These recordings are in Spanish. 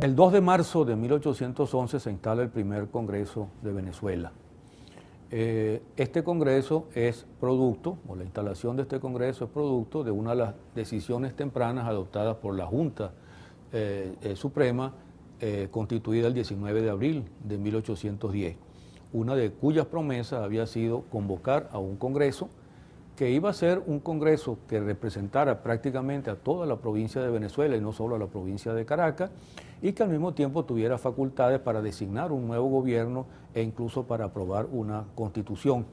El 2 de marzo de 1811 se instala el primer Congreso de Venezuela. Este Congreso es producto, o la instalación de este Congreso es producto de una de las decisiones tempranas adoptadas por la Junta Suprema, constituida el 19 de abril de 1810, una de cuyas promesas había sido convocar a un Congreso que iba a ser un Congreso que representara prácticamente a toda la provincia de Venezuela y no solo a la provincia de Caracas, y que al mismo tiempo tuviera facultades para designar un nuevo gobierno e incluso para aprobar una constitución.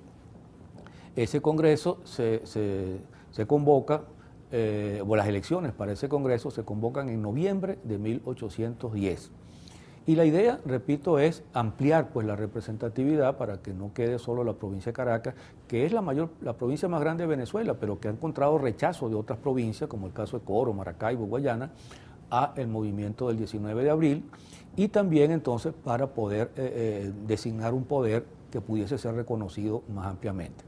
Ese Congreso se convoca, o las elecciones para ese Congreso se convocan en noviembre de 1810. Y la idea, repito, es ampliar pues la representatividad para que no quede solo la provincia de Caracas, que es la provincia más grande de Venezuela, pero que ha encontrado rechazo de otras provincias, como el caso de Coro, Maracaibo, Guayana, a el movimiento del 19 de abril, y también entonces para poder designar un poder que pudiese ser reconocido más ampliamente.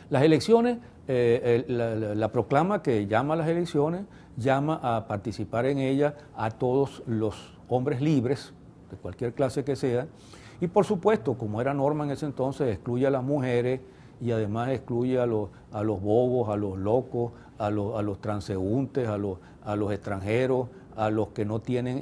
Las elecciones, la proclama que llama a las elecciones, llama a participar en ellas a todos los hombres libres, de cualquier clase que sea, y por supuesto, como era norma en ese entonces, excluye a las mujeres y además excluye a los bobos, a los locos, a los transeúntes, a los extranjeros, a los que no tienen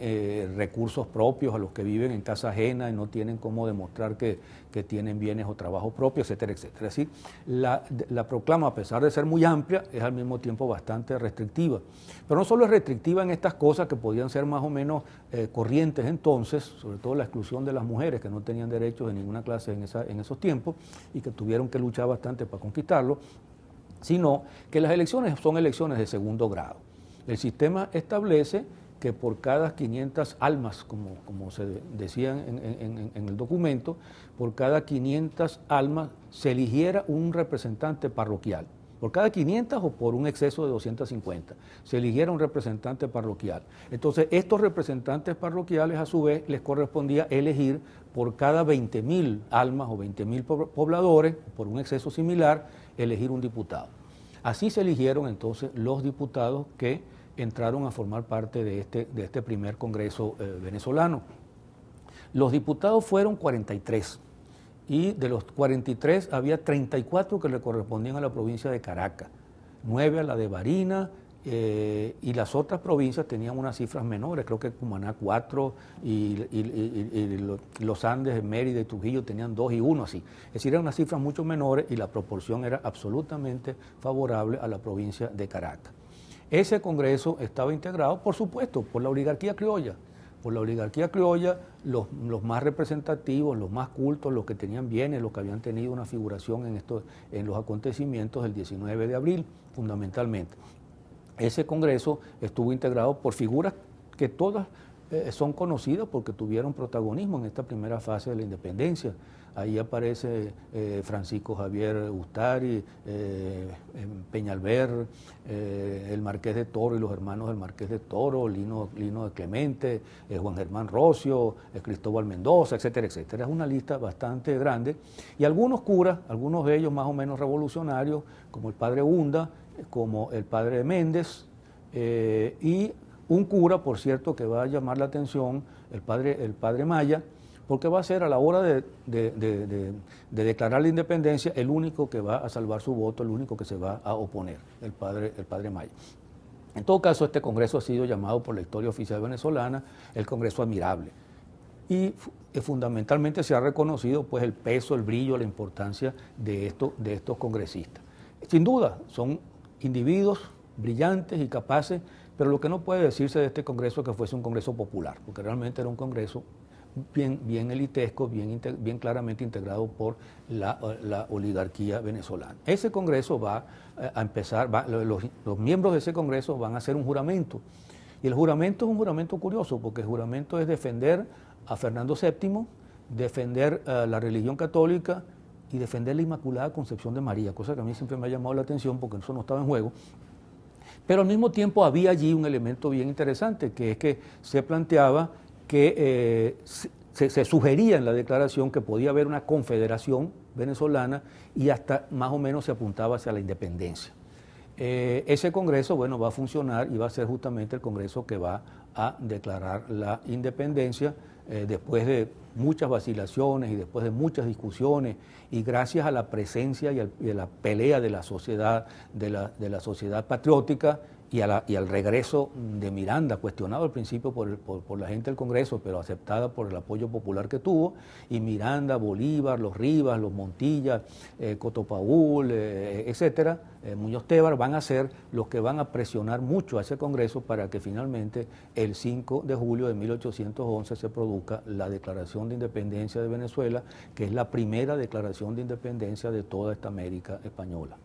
recursos propios, a los que viven en casa ajena y no tienen cómo demostrar que tienen bienes o trabajo propio, etcétera, etcétera. Así, la proclama, a pesar de ser muy amplia, es al mismo tiempo bastante restrictiva. Pero no solo es restrictiva en estas cosas que podían ser más o menos corrientes entonces, sobre todo la exclusión de las mujeres que no tenían derechos de ninguna clase en esos tiempos y que tuvieron que luchar bastante para conquistarlo, sino que las elecciones son elecciones de segundo grado. El sistema establece que por cada 500 almas, como se decía en el documento, por cada 500 almas se eligiera un representante parroquial. Por cada 500 o por un exceso de 250, se eligiera un representante parroquial. Entonces, estos representantes parroquiales, a su vez, les correspondía elegir por cada 20.000 almas o 20.000 pobladores, por un exceso similar, elegir un diputado. Así se eligieron entonces los diputados que entraron a formar parte de este primer Congreso venezolano. Los diputados fueron 43 y de los 43 había 34 que le correspondían a la provincia de Caracas, 9 a la de Barinas, y las otras provincias tenían unas cifras menores, creo que Cumaná 4 y los Andes, Mérida y Trujillo tenían 2 y 1 así. Es decir, eran unas cifras mucho menores y la proporción era absolutamente favorable a la provincia de Caracas. Ese Congreso estaba integrado, por supuesto, por la oligarquía criolla. Por la oligarquía criolla, los más representativos, los más cultos, los que tenían bienes, los que habían tenido una figuración en los acontecimientos del 19 de abril, fundamentalmente. Ese Congreso estuvo integrado por figuras que todas son conocidas porque tuvieron protagonismo en esta primera fase de la independencia. Ahí aparece Francisco Javier Ustari, Peñalver, el Marqués de Toro y los hermanos del Marqués de Toro, Lino de Clemente, Juan Germán Rocio, Cristóbal Mendoza, etcétera, etcétera. Es una lista bastante grande. Y algunos curas, algunos de ellos más o menos revolucionarios, como el padre Hunda, como el padre Méndez, y un cura, por cierto, que va a llamar la atención, el padre Maya, porque va a ser a la hora de declarar la independencia el único que va a salvar su voto, el único que se va a oponer, el padre Maya. En todo caso, este Congreso ha sido llamado por la historia oficial venezolana el Congreso Admirable. Y fundamentalmente se ha reconocido pues, el peso, el brillo, la importancia de estos congresistas. Sin duda, son individuos brillantes y capaces, pero lo que no puede decirse de este Congreso es que fuese un Congreso popular, porque realmente era un Congreso bien elitesco, bien claramente integrado por la oligarquía venezolana. Ese Congreso va a empezar, los miembros de ese Congreso van a hacer un juramento, y el juramento es un juramento curioso, porque el juramento es defender a Fernando VII, defender la religión católica y defender la Inmaculada Concepción de María, cosa que a mí siempre me ha llamado la atención porque eso no estaba en juego. Pero al mismo tiempo había allí un elemento bien interesante, que es que se planteaba que se sugería en la declaración que podía haber una confederación venezolana y hasta más o menos se apuntaba hacia la independencia. Ese Congreso, bueno, va a funcionar y va a ser justamente el Congreso que va a declarar la independencia después de muchas vacilaciones y después de muchas discusiones y gracias a la presencia y a la pelea de la sociedad, de la sociedad patriótica y al regreso de Miranda, cuestionado al principio por la gente del Congreso, pero aceptada por el apoyo popular que tuvo, y Miranda, Bolívar, los Rivas, los Montilla, Cotopaúl, etcétera, Muñoz Tebar, van a ser los que van a presionar mucho a ese Congreso para que finalmente el 5 de julio de 1811 se produzca la Declaración de Independencia de Venezuela, que es la primera declaración de independencia de toda esta América española.